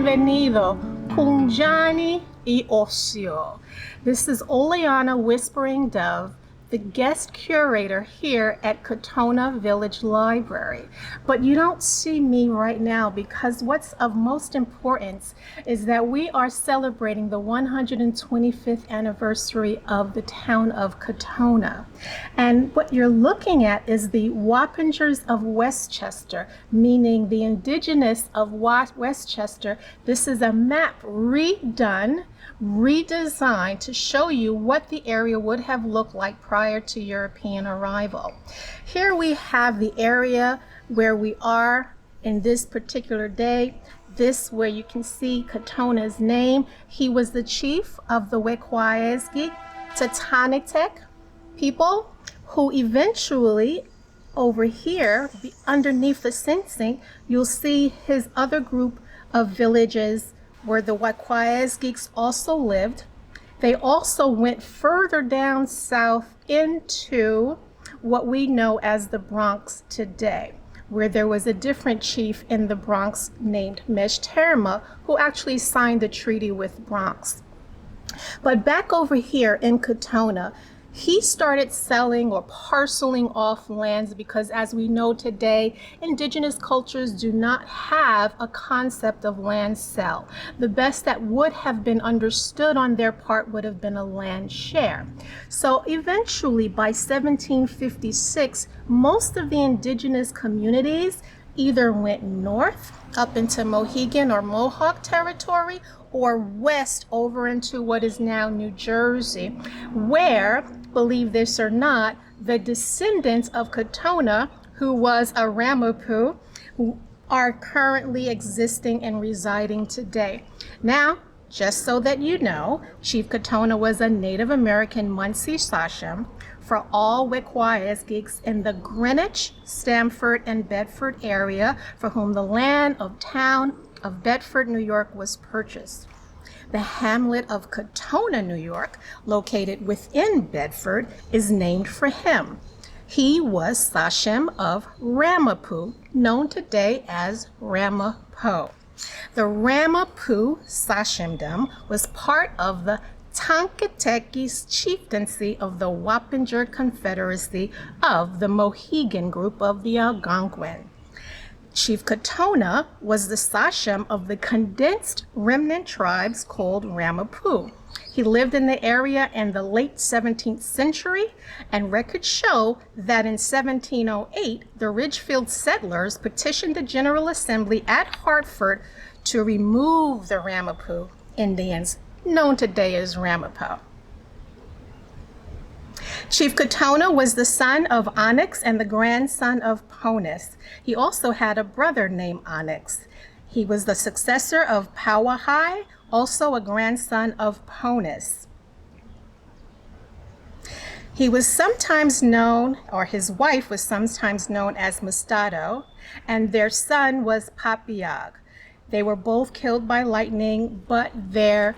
Bienvenido, Punjani y Ocio. This is Oleana Whispering Dove, the guest curator here at Katonah Village Library. But you don't see me right now because what's of most importance is that we are celebrating the 125th anniversary of the town of Katonah. And what you're looking at is the Wappingers of Westchester, meaning the indigenous of Westchester. This is a map redesigned to show you what the area would have looked like prior to European arrival. Here we have the area where we are in this particular day. This where you can see Katonah's name. He was the chief of the Wekwaiesgeek Tatanitek people who eventually over here underneath the fencing you'll see his other group of villages where the Wekwaiesgeeks also lived. They also went further down south into what we know as the Bronx today, where there was a different chief in the Bronx named Meshterma who actually signed the treaty with Bronx. But back over here in Katonah, he started selling or parceling off lands because, as we know today, indigenous cultures do not have a concept of land sale. The best that would have been understood on their part would have been a land share. So eventually, by 1756, most of the indigenous communities either went north up into Mohegan or Mohawk territory or west over into what is now New Jersey, where, believe this or not, the descendants of Katonah, who was a Ramapo, are currently existing and residing today. Now, just so that you know, Chief Katonah was a Native American Munsee Sachem for all Wekwaiesgeeks in the Greenwich, Stamford, and Bedford area for whom the land of town of Bedford, New York was purchased. The hamlet of Katonah, New York, located within Bedford, is named for him. He was Sachem of Ramapo, known today as Ramapo. The Ramapo Sachemdom was part of the Tankateki's chieftaincy of the Wappinger Confederacy of the Mohegan group of the Algonquin. Chief Katonah was the Sachem of the condensed remnant tribes called Ramapo. He lived in the area in the late 17th century, and records show that in 1708, the Ridgefield settlers petitioned the General Assembly at Hartford to remove the Ramapo Indians, known today as Ramapo. Chief Katonah was the son of Onyx and the grandson of Ponus. He also had a brother named Onyx. He was the successor of Powahai, also a grandson of Ponus. He was sometimes known, or his wife was sometimes known as Mustado, and their son was Papiag. They were both killed by lightning, but their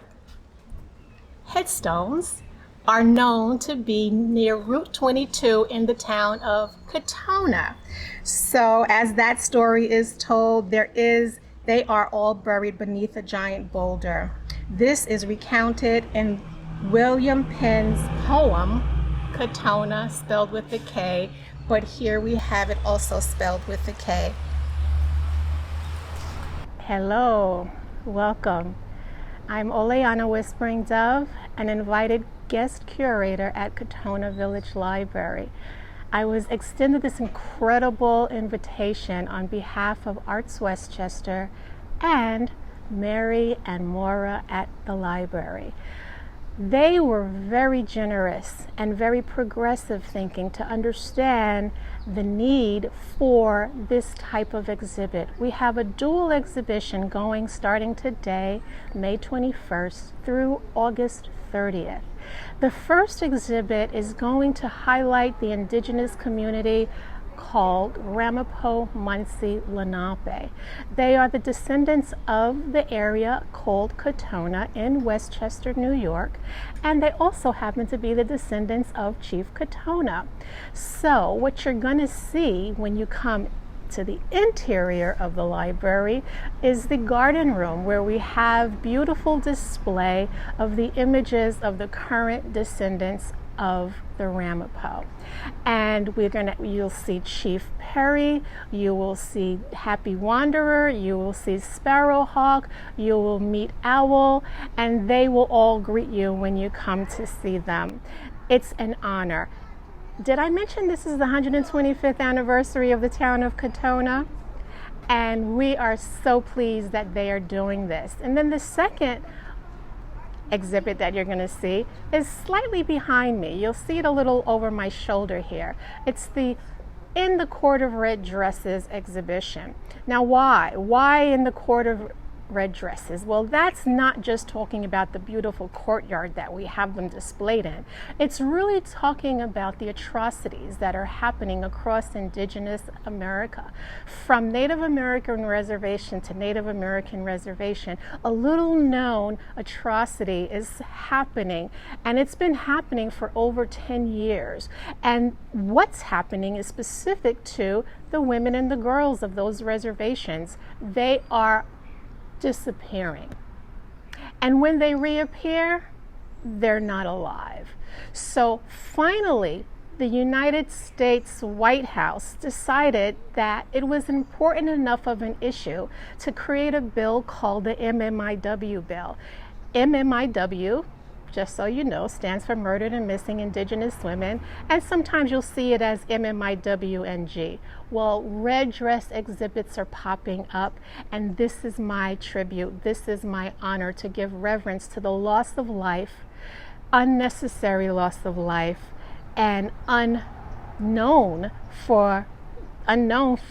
headstones are known to be near Route 22 in the town of Katonah. So as that story is told, they are all buried beneath a giant boulder. This is recounted in William Penn's poem, Katonah, spelled with a K, but here we have it also spelled with a K. Hello, welcome. I'm Oleana Whispering Dove, an invited guest curator at Katonah Village Library. I was extended this incredible invitation on behalf of ArtsWestchester and Mary and Maura at the library. They were very generous and very progressive thinking to understand the need for this type of exhibit. We have a dual exhibition going starting today, May 21st through August 30th. The first exhibit is going to highlight the indigenous community called Ramapo Munsee Lenape. They are the descendants of the area called Katonah in Westchester, New York, and they also happen to be the descendants of Chief Katonah. So what you're going to see when you come to the interior of the library is the garden room, where we have beautiful display of the images of the current descendants of the Ramapo. And you'll see Chief Perry, you will see Happy Wanderer, you will see Sparrowhawk, you will meet Owl, and they will all greet you when you come to see them. It's an honor. Did I mention this is the 125th anniversary of the town of Katonah? And we are so pleased that they are doing this. And then the second exhibit that you're going to see is slightly behind me. You'll see it a little over my shoulder here. It's the In the Court of Red Dresses exhibition. Now why in the Court of Red Dresses? Well, that's not just talking about the beautiful courtyard that we have them displayed in. It's really talking about the atrocities that are happening across Indigenous America. From Native American reservation to Native American reservation, a little known atrocity is happening, and it's been happening for over 10 years. And what's happening is specific to the women and the girls of those reservations. They are disappearing. And when they reappear, they're not alive. So finally, the United States White House decided that it was important enough of an issue to create a bill called the MMIW bill. MMIW, just so you know, stands for Murdered and Missing Indigenous Women, and sometimes you'll see it as MMIWNG. Well, red dress exhibits are popping up, and this is my tribute, this is my honor to give reverence to the loss of life, unnecessary loss of life, and unknown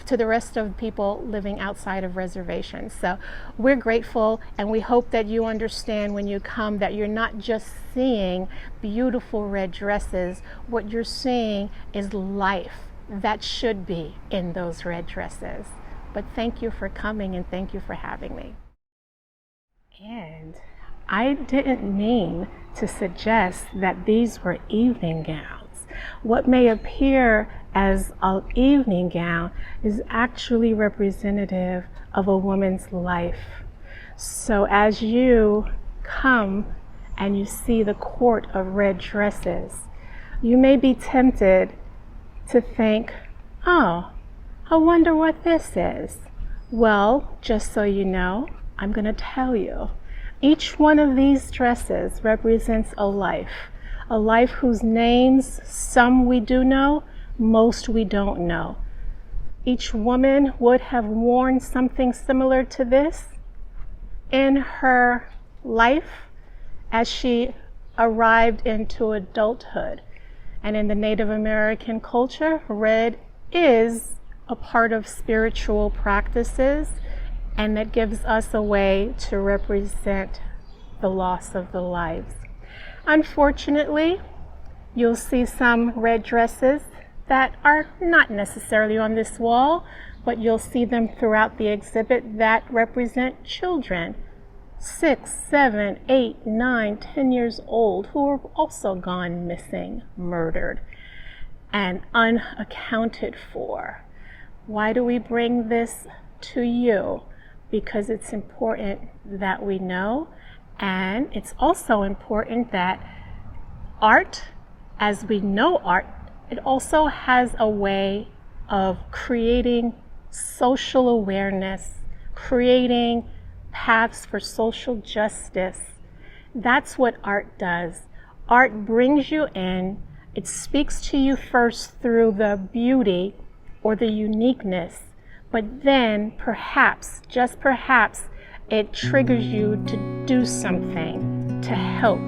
to the rest of people living outside of reservations. So we're grateful, and we hope that you understand when you come that you're not just seeing beautiful red dresses. What you're seeing is life that should be in those red dresses. But thank you for coming, and thank you for having me. And I didn't mean to suggest that these were evening gowns. What may appear as an evening gown is actually representative of a woman's life. So as you come and you see the court of red dresses, you may be tempted to think, oh, I wonder what this is. Well, just so you know, I'm going to tell you. Each one of these dresses represents a life whose names some we do know, most we don't know. Each woman would have worn something similar to this in her life as she arrived into adulthood. And in the Native American culture, red is a part of spiritual practices, and that gives us a way to represent the loss of the lives. Unfortunately, you'll see some red dresses that are not necessarily on this wall, but you'll see them throughout the exhibit that represent children, 6, 7, 8, 9, 10 years old, who have also gone missing, murdered, and unaccounted for. Why do we bring this to you? Because it's important that we know, and it's also important that art, as we know art, it also has a way of creating social awareness, creating paths for social justice. That's what art does. Art brings you in. It speaks to you first through the beauty or the uniqueness, but then perhaps, just perhaps, it triggers you to do something to help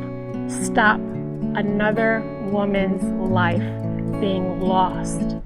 stop another woman's life being lost.